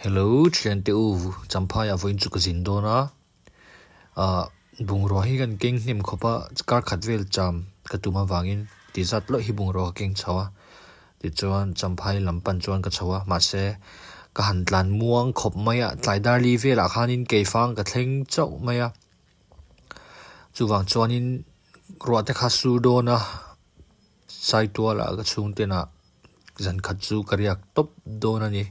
Hello, chuyện tiêu CHAMPHAI à voin chuk zin do na bung ro hi kan king nim khopa kar khatvel cham katuma wangin ti zat lo hi bung ro king chawa ti chuan CHAMPHAI lampan chuan ka chawa ma se ka handlan muang khop maya tlaidar li vela khanin keifang ka thleng chau maya chuwang chuanin ro te kha su do na sai tua la ka chung te na zan khat chu kariak top do na ni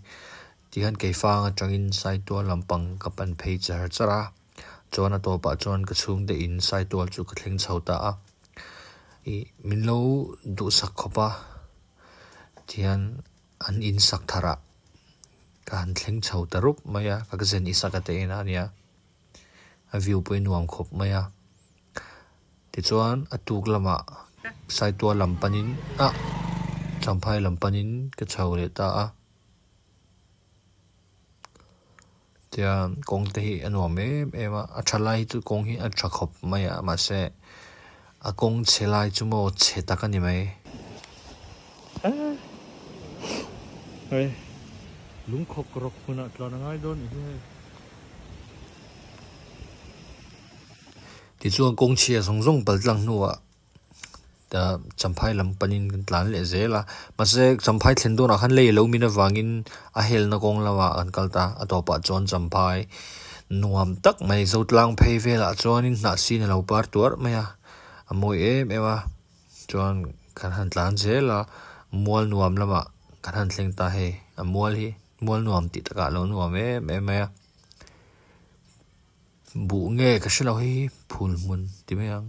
tihan keifang atangin sai tua lampang kapan phei char chara chuan a to pa chuan ka chung te in sai tua chu ka thleng chhota a I minlo du sak khopa tihan an in sak thara ka han thleng chhota rup maya ka zen isaka te ina nia a view point nuam khop maya ti chuan atuk lama sai tua lampanin a CHAMPHAI lampanin ka chhaule ta a tia kong te hi anuam ema a thalai chu kong hi a trakhop maya ma se a kong chelai chu mo cheta ka ni mai hey lung khok rok puna tlana ngai don hi ti chuan kong chia zongjong baltlang nuwa ta CHAMPHAI lampanin kan tlan le zela ma se CHAMPHAI thlendo na khan le lo mina wangin a hel na kong lawa an kalta atopa chon CHAMPHAI nuam tak mai zotlang phei vela chuanin HNAHSIN lo par tuar maya amoi ema chuan kan han tlan zela mual nuam lama kan han thleng ta he amual hi mual nuam ti taka lo nuam maya bu nge ka shelo hi phul mun ti meang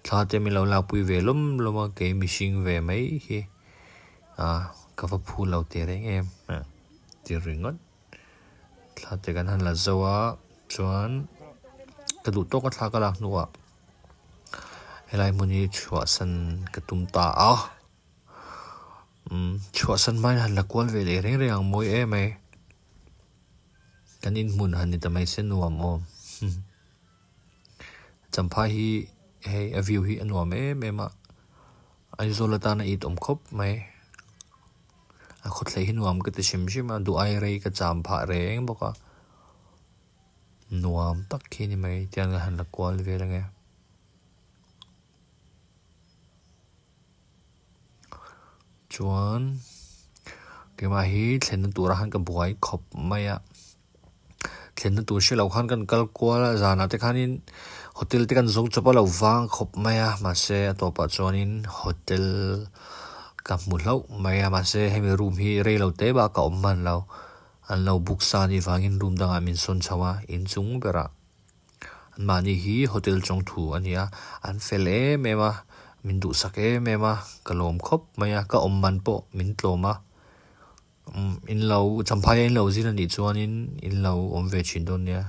thla te mi lo la pui ve loma ke mishing ve mai hi ka fa phul lo te reng em ti ringot thla te kan han la zawa chuan ka du to ka thla ka lak nuwa helai muni chua san ka tum ta a chua san mai han la kwal ve le reng reng moi mai kan in mun han ni ta mai sen nuam om CHAMPHAI hi hey a view hi anuam ema aizolata na it khop mai a khotlei hi nuam ka te shim shima du ai rei ka cham pha reng boka nuam tak khi ni mai tiang han la kwal ve la nge chuan ke ma hi thlen tu ra han ka buai khop maya thlen tu she lo khan kan kal kwala zana te khanin hotel te kan zong chopa lo wang khop maya ma se atopa chuanin hotel ka mulo maya ma se hemi room hi rei lo te ba ka omman lo an lo book sa ni wangin room danga min son chawa in chung bera an mani hi hotel chong thu ania an fele mema min du sake mema kalom khop maya ka omman po min tloma in lo CHAMPHAI in lo zin ani chuanin in lo om ve chin don nia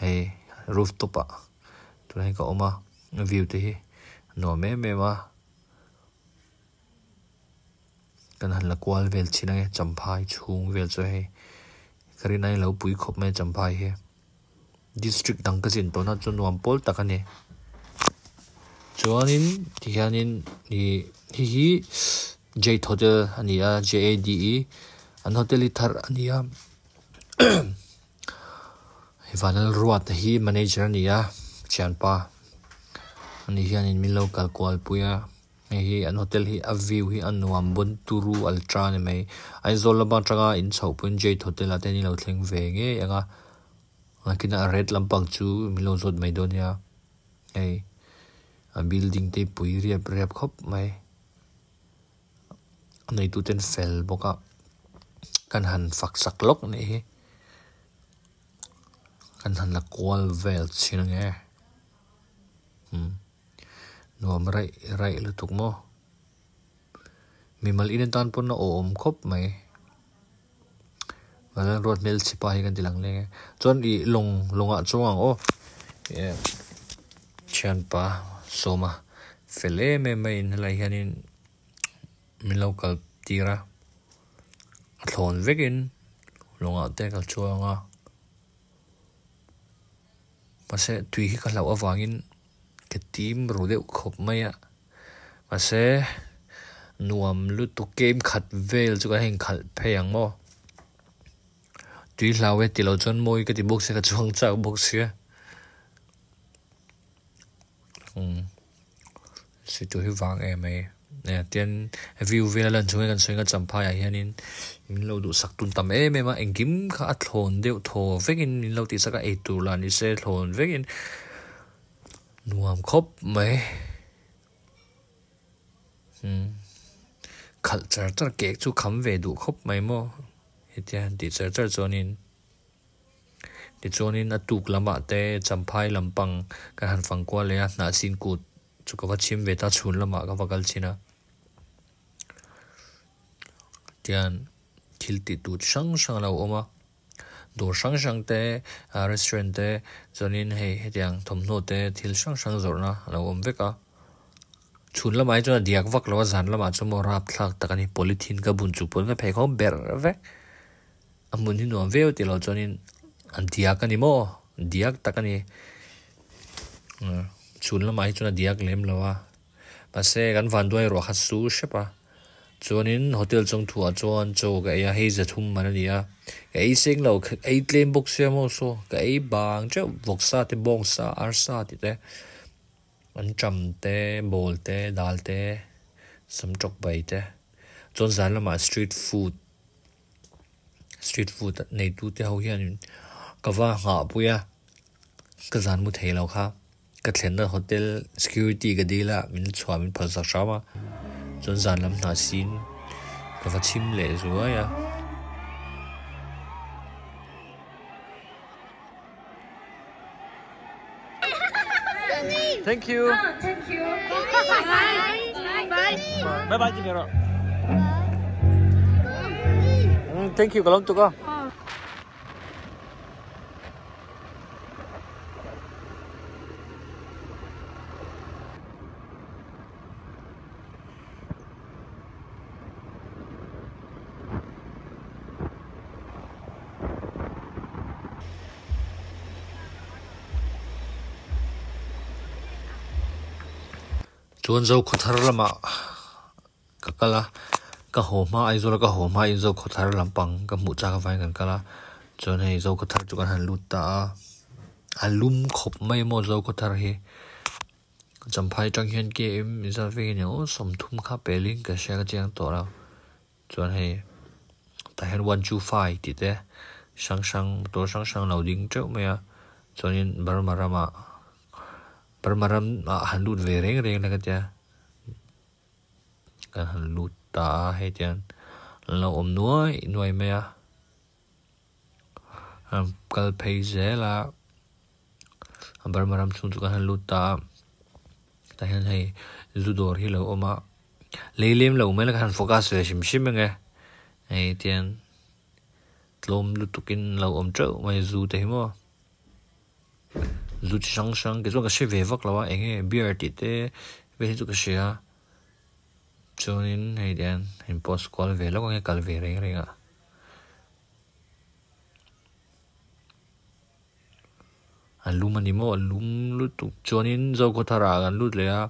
hey rooftop a turai ka oma view te hi no mema kan han la kwal vel china nge CHAMPHAI chung vel cho he karinai lo pui khop me CHAMPHAI he district dang ka jin to na chu nuam pol takani chuanin tihanin hi Jade Hotel ania JADE an hotel thar ania hivanal ruat hi manager ania chianpa ani hianin min local kwal puya hi an hotel hi a view hi an nuam bon turu ultra ne mai ai zolaba tanga in chhopun Jade Hotel ateni lo thleng ve nge anga akina red lampang chu milo zot mai donia ei a building te pui riap khop mai nei tu ten fel boka kan han fak sak lok ne hi kan han la kwal vel chin nge nuam rai lu tuk mo mimal in tan pon na om khop mai wala road mel chipa hi kan tilang le chon I longa chuang o chian pa soma fele me mai in lai hanin min local tira thon vekin longa te kal chuanga pase tui hi ka lau awangin ke team ro de khop maya pase nuam lu tu game khat vel chu ka heng khal pheyang mo tuy lao ấy thì lâu chọn môi cái thì bốc sẽ cái chuông chào bốc sẽ sự tôi hy vọng em ấy nè tiền view về lần chúng mình cần CHAMPHAI à hiện in lâu đủ sắc tuần tầm em mà anh kiếm khá thôn đều thô với in lâu thì sao cái tụ là ni sẽ thôn với in nuam khóc mấy culture cho cái chú khám về đủ khóc mấy mò hiện thì culture cho nên atuk lama te CHAMPHAI lampang kan han phang kwa le HNAHSIN kut chu ka chim ve ta chhun lama ka vakal china tian thilti tu sang lo oma do sang te restaurant te zonin he tiang thomno te thil sang zorna lo om veka chhun lama ai chu diak vak lo zan lama chu mo rap thlak takani polythene ka bun chu pon ka phei khom ber ve amun hi no veo ti lo chonin an diak ani mo diak takani chun la mai chuna diak lem lawa pase kan van doi ro khat su shepa chonin hotel chong thua chon cho ga ya hei za thum man ania ei sing lo ei claim box se mo so ga ei bang che voksa te bongsa arsa ti te an cham te bol te dal te sam chok bai te chon zan lama street food nei tu te ho hian kawa nga puya ka zan mu thei lo kha ka thlen na hotel security ga dila min chwa min phal sak shawa chon zan lam HNAHSIN ka va chim le zuwa ya thank you thank you bye bye chị rồi thank you kalong tu ka chuan ZOKHAWTHAR lama kakala ka homa aizola ka homa in ZOKHAWTHAR lampang ka mu cha ka vai kan kala chuan hei ZOKHAWTHAR chu kan han luta alum khop mai mo ZOKHAWTHAR hi CHAMPHAI tang hian ke em za ve ni o som thum kha peling ka sha ka chiang to la chuan hei ta hen 125 ti te sang loading chau maya chuan in BURMA ram han lut ve reng la ka tia kan han lut ta he tian lo om nuai maya kal phei zela BURMA ram chung chu kan han lut ta ta hen hei zudor hi lo oma leilem lo mai la kan focus ve shim nge hei tian tlom lutukin lo om chau mai zu te mo zu sang ke zo ka she ve vak lawa enge beer ti te ve chu ka she a chonin hei dian in post call ve lo nge kal ve reng a alum ani mo alum lutu chonin ZOKHAWTHAR kan lut le a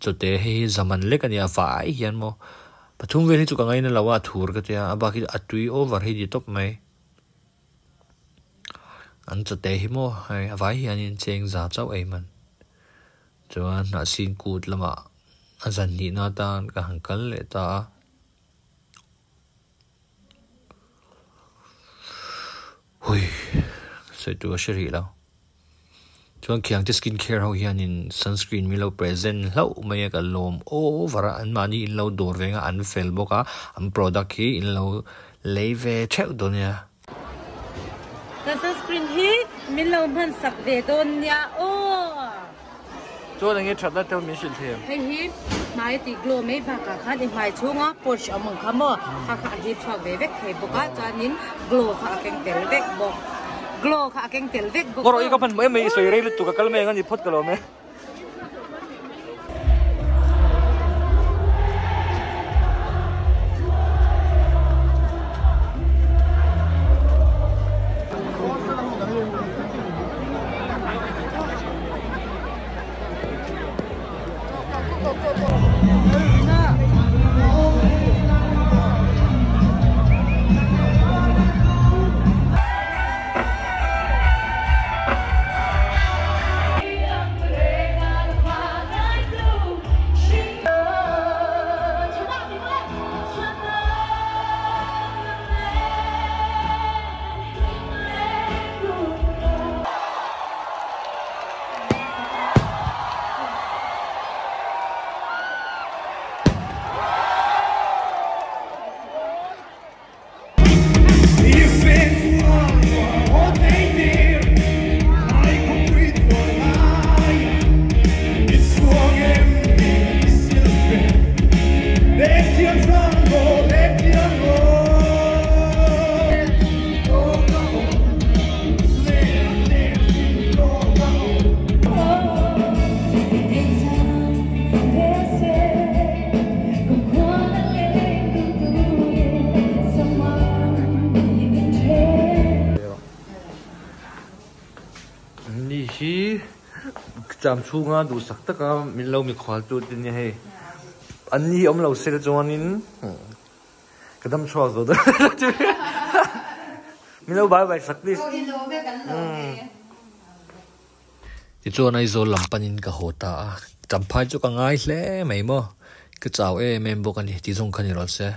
chote hei zaman le kan ya vai hian mo pathum ve chu ka ngai na lawa thur ka tia abaki atui over hei di top mai an chote hi mo hai vai hian in cheng za chau ei man chuan HNAHSIN kut lama azan ni na tan ka hankal le ta hui sai tu shiri lo chuan khiang te skin care ho hian in sunscreen mi lo present lo mai ka lom over an mani in lo dor venga an fel boka an product hi in lo leve cheu donia cái sunscreen hi min lo man sak ve don ya o chuan ang chat na tel min sil them hei hi mai ti glow mai ba ka khan in mai chunga poch among khamo kha hi chwa ve vek thei boka chanin glow kha keng tel vek bok glow kha keng tel vek bok goro ika pan mai soi rei lu tu ka kalme ngani phot kalo me cham chunga du sak taka min lo mi khwal tu tin ni hei an ni om lo sel chuanin kadam chhuak zo da min lo bai sak please ti chuan ai zo lampanin ka hota CHAMPHAI chu ka ngai hle mai mo ka chaw mem bok ani ti jong khani rol se